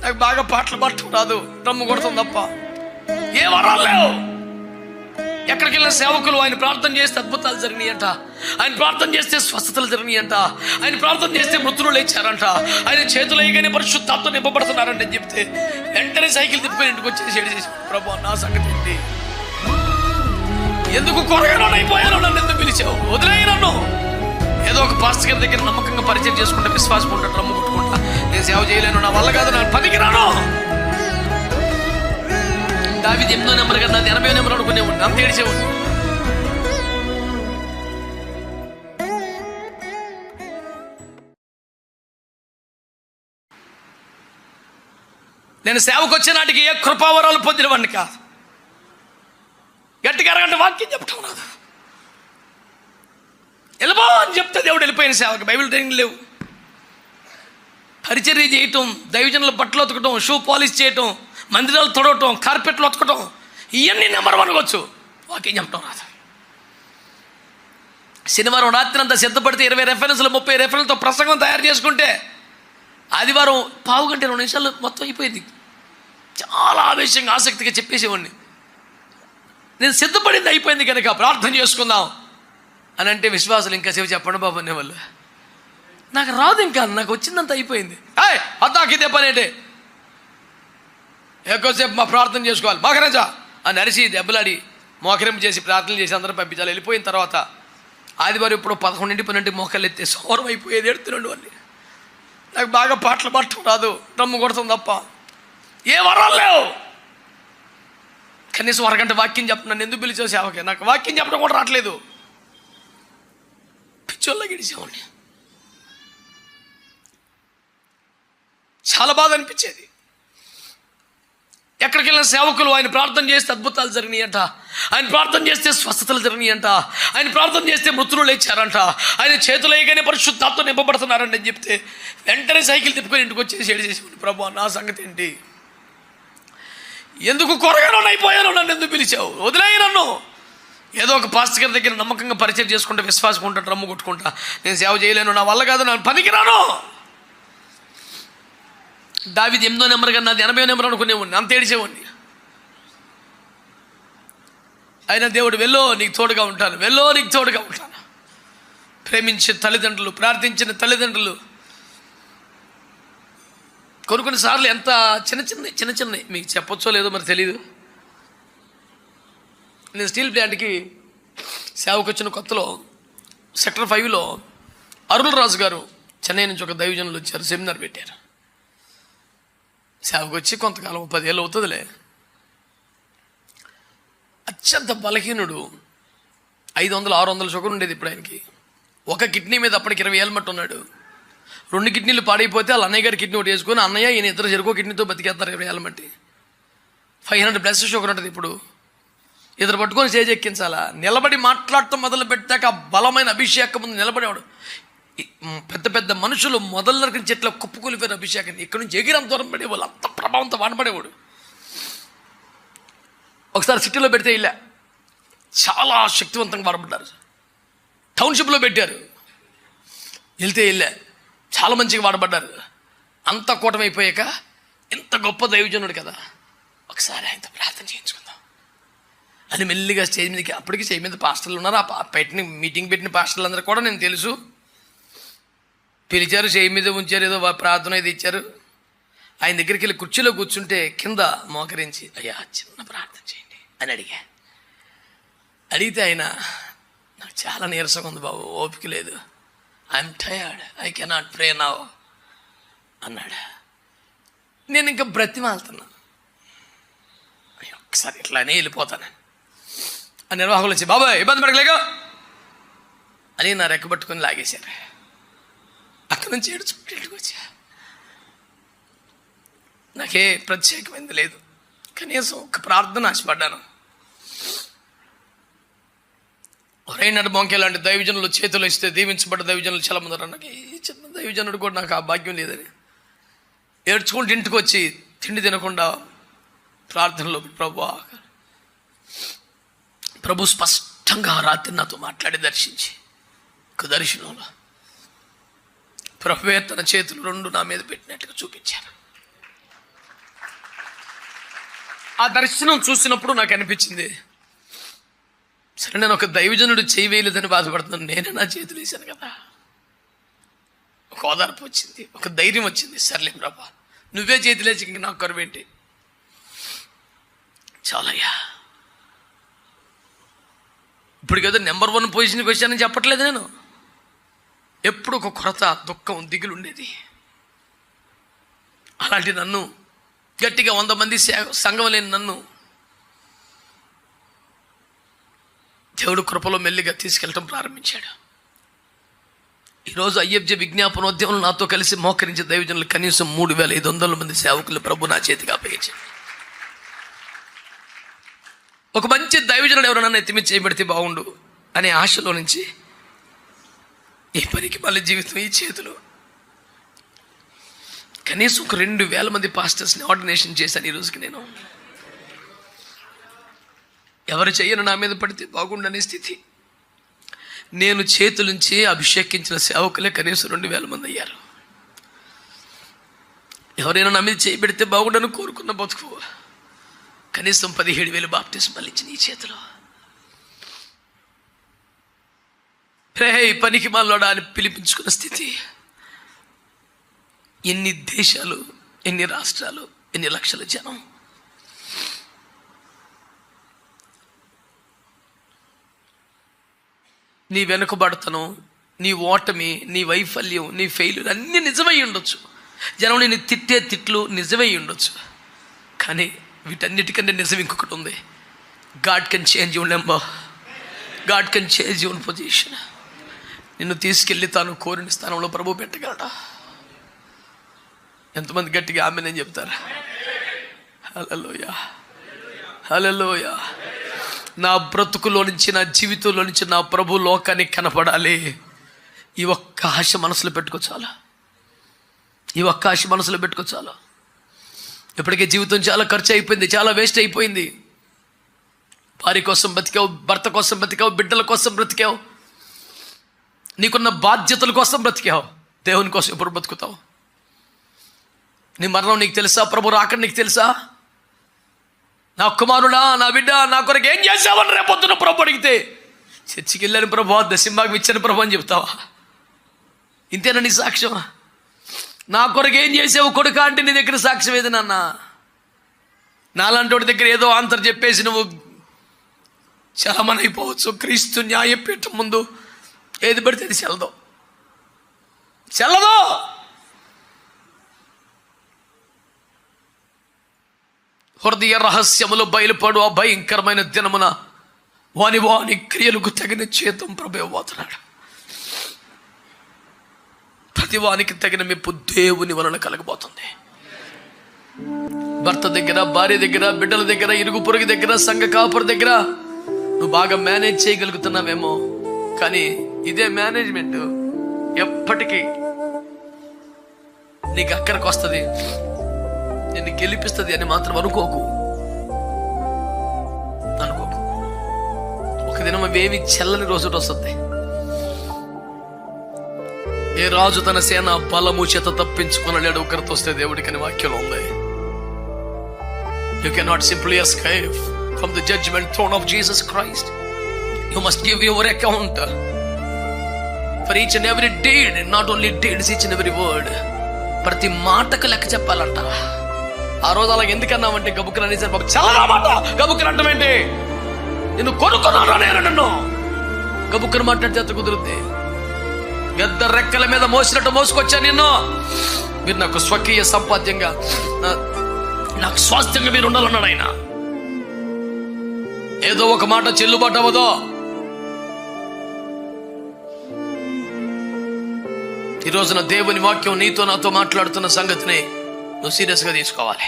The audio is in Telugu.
నాకు బాగా పాటలు పాడటం రాదు, డ్రమ్ము కొడతాం తప్ప ఏ వరాలు లేవు. ఎక్కడికి వెళ్ళిన సేవకులు ఆయన ప్రార్థన చేస్తే అద్భుతాలు జరిగినాయంట, ఆయన ప్రార్థన చేస్తే స్వస్థతలు జరిగినాయంట, ఆయన ప్రార్థన చేస్తే మృతులు లేచారంట, ఆయన చేతులు వేయగానే పరిశుద్ధాత్మ నింపబడుతున్నారంట అని చెప్తే వెంటనే సైకిల్ తిప్పుకొని ఇంటికి వచ్చేసి ఏడు చేసి, ప్రభు నా సంగతి ఏంటి, ఎందుకు కొరగానో అయిపోయానో, నన్ను ఎందుకు పిలిచావు, వదిలేయి నన్ను. ఏదో ఒక పాస్టర్ గారి దగ్గర నమ్మకంగా పరిచయం చేసుకుంటే విశ్వాసం ఉంటాడు, రమ్ము కొట్టుకుంటా, నేను సేవ చేయలేను, నా వల్ల కాదు, నా పనికి రాను. దావీదు 8వ నెంబర్ కదా, 80వ నెంబర్ అనుకునేవాడిని, అంత ఏడిచేవాడిని. నేను సేవకు వచ్చే నాటికి ఏ కృపావరాలు పొందినవాడిని కాదు. గట్టిగా అరగంట వాక్యం చెప్పటం రాదు. వెళ్ళబో అని చెప్తే దేవుడు వెళ్ళిపోయిన సేవకు. బైబిల్ ట్రైనింగ్ లేవు. పరిచర్య చేయటం, దైవజనుల బట్టలు ఉతకటం, షూ పాలిష్ చేయటం, మందిరాలు తొడవటం, కార్పెట్లు ఉతకటం, ఇవన్నీ నెంబర్ 1 వచ్చు. వాక్యం చెప్పటం రాదు. శనివారం రాత్రి అంతా సిద్ధపడితే 20 రెఫరెన్స్లు 30 రెఫరెన్స్తో ప్రసంగం తయారు చేసుకుంటే ఆదివారం పావు గంట 2 నిమిషాలు మొత్తం అయిపోయింది. చాలా ఆవేశంగా ఆసక్తిగా చెప్పేసేవాడిని. నేను సిద్ధపడింది అయిపోయింది కనుక ప్రార్థన చేసుకుందాం అని అంటే విశ్వాసులు ఇంకా సేవ చెప్పండి బాబు అనేవాళ్ళు. నాకు రాదు, ఇంకా నాకు వచ్చిందంత అయిపోయింది. అద్దాకి ఇదే పని ఏంటి, ఎక్కువసేపు మా ప్రార్థన చేసుకోవాలి మోకరించా అని అరిసి దెబ్బలాడి మోకరింపు చేసి ప్రార్థనలు చేసి అందరూ పంపించాలి. వెళ్ళిపోయిన తర్వాత ఆదివారం ఇప్పుడు 11 12 మోకాలు ఎత్తే సోరం అయిపోయేది, ఎడుతున్నాడు అని. నాకు బాగా పాటలు పాడటం రాదు, డ్రమ్ము కొడతాం తప్ప ఏ వరాలు లేవు. కనీసం అరగంట వాక్యం చెప్పను, నన్ను ఎందుకు పిలిచావు సేవకి, నాకు వాక్యం చెప్పడం కూడా రావట్లేదు. పిచ్చోళ్ళ గడిచేవాడిని. చాలా బాధ అనిపించేది. ఎక్కడికి వెళ్ళిన సేవకులు ఆయన ప్రార్థన చేస్తే అద్భుతాలు జరిగినాయంట, ఆయన ప్రార్థన చేస్తే స్వస్థతలు జరిగినాయంట, ఆయన ప్రార్థన చేస్తే మృతులు లేచారంట, ఆయన చేతులు వేయగానే పరిశుద్ధాత్మ నింపబడుతున్నారంట అని చెప్తే వెంటనే సైకిల్ తిప్పుకొని ఇంటికి వచ్చేసి ఏడు చేసి, ప్రభు నా సంగతి ఏంటి, ఎందుకు కొరగానో అయిపోయానో, నన్ను ఎందుకు పిలిచావు, వదిలేయి నన్ను. ఏదో ఒక పాస్టర్ గారి దగ్గర నమ్మకంగా పరిచయం చేసుకుంటే విశ్వాసం ఉంటాడు, రమ్ము కొట్టుకుంటా, నేను సేవ చేయలేను, నా వల్ల కాదు, నా పనికి రాను. దావీదు 8వ నెంబర్ కన్నా 80వ నెంబర్ అనుకునేవాడిని, అంత ఏడిచేవాడిని. అయినా దేవుడు వెల్లో నీకు తోడుగా ఉంటాను, వెల్లో నీకు తోడుగా ఉంటాను. ప్రేమించే తల్లిదండ్రులు, ప్రార్థించిన తల్లిదండ్రులు కొన్నిసార్లు ఎంత చిన్న చిన్న మీకు చెప్పొచ్చో లేదో మరి తెలీదు. నేను స్టీల్ ప్లాంట్కి సేవకు వచ్చిన కొత్తలో సెక్టర్ 5లో అరుణ్ రాజు గారు చెన్నై నుంచి ఒక దైవజనులు వచ్చారు, సెమినార్ పెట్టారు. సేవకు వచ్చి కొంతకాలం 10 ఏళ్ళు అవుతుందిలే. అత్యంత బలహీనుడు, 500-600 షుగర్ ఉండేది ఇప్పుడు ఆయనకి. ఒక కిడ్నీ మీద అప్పటికి 20 ఏళ్ళ మట్టు ఉన్నాడు. 2 కిడ్నీలు పాడైపోతే వాళ్ళ అన్నయ్య గారి కిడ్నీ ఒకటి వేసుకొని అన్నయ్య ఈయన ఇద్దరు చెరుకో కిడ్నీతో బతికేస్తారు 20 ఏళ్ళ మట్టి. 500+ షుగర్ ఉంటుంది ఇప్పుడు. ఇద్దరు పట్టుకొని స్టేజ్ ఎక్కించాలా, నిలబడి మాట్లాడటం మొదలు పెట్టాక బలమైన అభిషేకం ముందు నిలబడేవాడు. పెద్ద పెద్ద మనుషులు మొదలు నరికిన చెట్ల కుప్పకూలిపోయిన అభిషేకాన్ని ఇక్కడి నుంచి ఎగిరం దూరం పడేవాళ్ళు, అంత ప్రభావంతో వాడబడేవాడు. ఒకసారి సిటీలో పెడితే ఇలా చాలా శక్తివంతంగా వాడబడ్డారు. టౌన్షిప్లో పెట్టారు, వెళ్తే వెళ్ళా చాలా మంచిగా వాడబడ్డారు. అంత కూటమైపోయాక ఇంత గొప్ప దైవజనుడు కదా, ఒకసారి ఆయనతో ప్రార్థన చేయించుకుందాం అని మెల్లిగా స్టేజ్ మీదకి. అప్పటికి స్టేజ్ మీద పాస్టర్లు ఉన్నారు, ఆ మీటింగ్ పెట్టిన పాస్టర్లు అందరూ కూడా నేను తెలుసు. పిలిచారు, స్టేజ్ మీద ఉంచారు, ఏదో ప్రార్థన ఇది ఇచ్చారు. ఆయన దగ్గరికి వెళ్ళి కుర్చీలో కూర్చుంటే కింద మోకరించి, అయ్యా చిన్న ప్రార్థన చేయండి అని అడిగితే ఆయన, నాకు చాలా నీరసంగా ఉంది బాబు, ఓపిక లేదు, I'm tired, I cannot pray now అన్నాడు. నేను ఇంకా బ్రతిమాలుతున్నాను, ఒకసారి ఇట్లానే వెళ్ళిపోతాను. ఆ నిర్వాహకులు వచ్చి, బాబాయ్ ఇబ్బంది పడకలేక అని నా రెక్కబట్టుకొని లాగేశారు. అక్కడి నుంచి ఏడుచుకుంటూ ఇంటికి వచ్చా. నాకే ప్రత్యేకమైనది లేదు, కనీసం ఒక ప్రార్థన ఆశపడ్డాను. రైనాడు బొంకే లాంటి దైవజనులు చేతులు ఇస్తే దీవించబడ్డ దైవజనులు చాలా మంది ఉన్నారు. నాకు ఈ చిన్న దైవజనుడు కూడా నాకు ఆ భాగ్యం లేదని ఏడ్చుకుంటూ ఇంటికి వచ్చి తిండి తినకుండా ప్రార్థనలో ప్రభు స్పష్టంగా రాత్రి నాతో మాట్లాడి దర్శించి ఒక దర్శనంలో ప్రభువే తన చేతులు 2 నా మీద పెట్టినట్టుగా చూపించారు. ఆ దర్శనం చూసినప్పుడు నాకు అనిపించింది, సరే నేను ఒక దైవజనుడు చేయి వేయలేదని బాధపడుతున్నాను, నేనే నా చేతులు వేశాను కదా. ఒక ఓదార్పు వచ్చింది, ఒక ధైర్యం వచ్చింది. సర్లే ప్రభా, నువ్వే చేతులేసి ఇంక నాకు కరువేంటి, చాలయ్యా. ఇప్పుడు కదా నెంబర్ 1 పొజిషన్కి వచ్చానని చెప్పట్లేదు నేను. ఎప్పుడు ఒక కొరత, దుఃఖం, దిగులు ఉండేది. అలాంటి నన్ను, గట్టిగా 100 మంది సంఘం లేని నన్ను దేవుడు కృపలో మెల్లిగా తీసుకెళ్ళటం ప్రారంభించాడు. ఈరోజు IFJ విజ్ఞాపనోద్యమంలో నాతో కలిసి మోకరించే దైవజనులు కనీసం 3500 మంది సేవకులు ప్రభు నా చేతికి అప్పగించాడు. ఒక మంచి దైవజనుడు ఎవరైనా ఎత్తిమి చేయబడితే బాగుండు అనే ఆశలో నుంచి ఈ పనికి మళ్ళీ జీవితం ఈ చేతులు. కనీసం ఒక 2000 మంది పాస్టర్స్ని ఆర్డినేషన్ చేశాను ఈ రోజుకి. నేను ఎవరు చెయ్యను నా మీద పడితే బాగుండనే స్థితి. నేను చేతులుంచి అభిషేకించిన సేవకులే కనీసం 2000 మంది అయ్యారు. ఎవరైనా నా మీద చేయి పెడితే బాగుండని కోరుకున్న బతుకు కనీసం 17,000 బాప్టిజమాలు ఇచ్చిన ఈ చేతిలో. పనికి మాలోడా అని పిలిపించుకున్న స్థితి. ఎన్ని దేశాలు, ఎన్ని రాష్ట్రాలు, ఎన్ని లక్షల జనం. నీ వెనుకబడతనం, నీ ఓటమి, నీ వైఫల్యం, నీ ఫెయిల్యూర్ అన్నీ నిజమై ఉండొచ్చు. జనం నేను తిట్టే తిట్లు నిజమై ఉండొచ్చు. కానీ వీటన్నిటికంటే నిజం ఇంకొకటి ఉంది. God can change your number, God can change your position. నిన్ను తీసుకెళ్ళి తాను కోరిన స్థానంలో ప్రభు పెట్టగలడా? ఎంతమంది గట్టిగా ఆమెన్ అని చెప్తారా? హల్లెలూయా, హల్లెలూయా. నా బ్రతుకులో నుంచి, నా జీవితంలో నుంచి నా ప్రభు లోకానికి కనపడాలి. ఈ ఒక్క ఆశ మనసులో పెట్టుకో చాలా, ఈ ఒక్క ఆశ మనసులో పెట్టుకో చాలా. ఇప్పటికే జీవితం చాలా ఖర్చు అయిపోయింది, చాలా వేస్ట్ అయిపోయింది. భార్య కోసం బతికావు, భర్త కోసం బతికావు, బిడ్డల కోసం బ్రతికావు, నీకున్న బాధ్యతల కోసం బ్రతికావు. దేవుని కోసం ఎప్పుడు బ్రతుకుతావు? నీ మరణం నీకు తెలుసా? ప్రభు రాకడ నీకు తెలుసా? నా కుమారుడా, నా బిడ్డ, నా కొరకు ఏం చేసావని రేపొద్దున ప్రభు అడిగితే, చర్చికి వెళ్ళాను ప్రభు, దశంభాగం ఇచ్చాను ప్రభు అని చెప్తావా? ఇంతేనా నీ సాక్ష్యం? నా కొరకు ఏం చేసావు కొడుకా అంటే నీ దగ్గర సాక్ష్యం ఏది నాన్న? నాలాంటి వాడి దగ్గర ఏదో ఆన్సర్ చెప్పేసి నువ్వు చలమని అయిపోవచ్చు. క్రీస్తు న్యాయపీఠం ముందు ఏది పడితే అది చెల్లదు. హృదయ రహస్యములు బయలుపడు ఆ భయంకరమైన దినమున వాని క్రియలకు తగిన చేతం ప్రభు ఇవ్వబోతున్నాడు. ప్రతి వానికి తగిన మెప్పు దేవుని వలన కలగబోతుంది. భర్త దగ్గర, భార్య దగ్గర, బిడ్డల దగ్గర, ఇరుగు పొరుగు దగ్గర, సంఘ కాపుర దగ్గర నువ్వు బాగా మేనేజ్ చేయగలుగుతున్నావేమో, కానీ ఇదే మేనేజ్మెంట్ ఎప్పటికీ నీకు అక్కడికి వస్తుంది, నిన్ను గెలిపిస్తుంది అని మాత్రం అనుకోకు. ఒక దినం అవేమి చెల్లని రోజు వస్తుంది. ఏ రాజు తన సేన బలము చేత తప్పించుకొనలేడు ఉగ్రత వస్తే దేవుడికి అని వాక్యంలో ఉంది. You cannot simply escape from the judgment throne of Jesus Christ. You must give your account for each and every deed, not only deeds, each and every word. ప్రతి మాటకు లెక్క చెప్పాలంట. ఆ రోజు అలా ఎందుకన్నామంటే గబుక్కులు అనేసారు బాబు, చల్లగా మాట గబుక్కులు అంటామేంటి? నిన్ను కొనుక్కున్నాను నేను, నన్ను గబుక్కులు మాట్లాడితే కుదురుద్ది. పెద్ద రెక్కల మీద మోసినట్టు మోసుకొచ్చా నిన్ను. మీరు నాకు స్వకీయ సంపాద్యంగా, నాకు స్వాస్థ్యంగా మీరు ఉండాలన్నాడు ఆయన. ఏదో ఒక మాట చెల్లుబాటు అవ్వదో. ఈ రోజున దేవుని వాక్యం నీతో నాతో మాట్లాడుతున్న సంగతిని నువ్వు సీరియస్గా తీసుకోవాలి.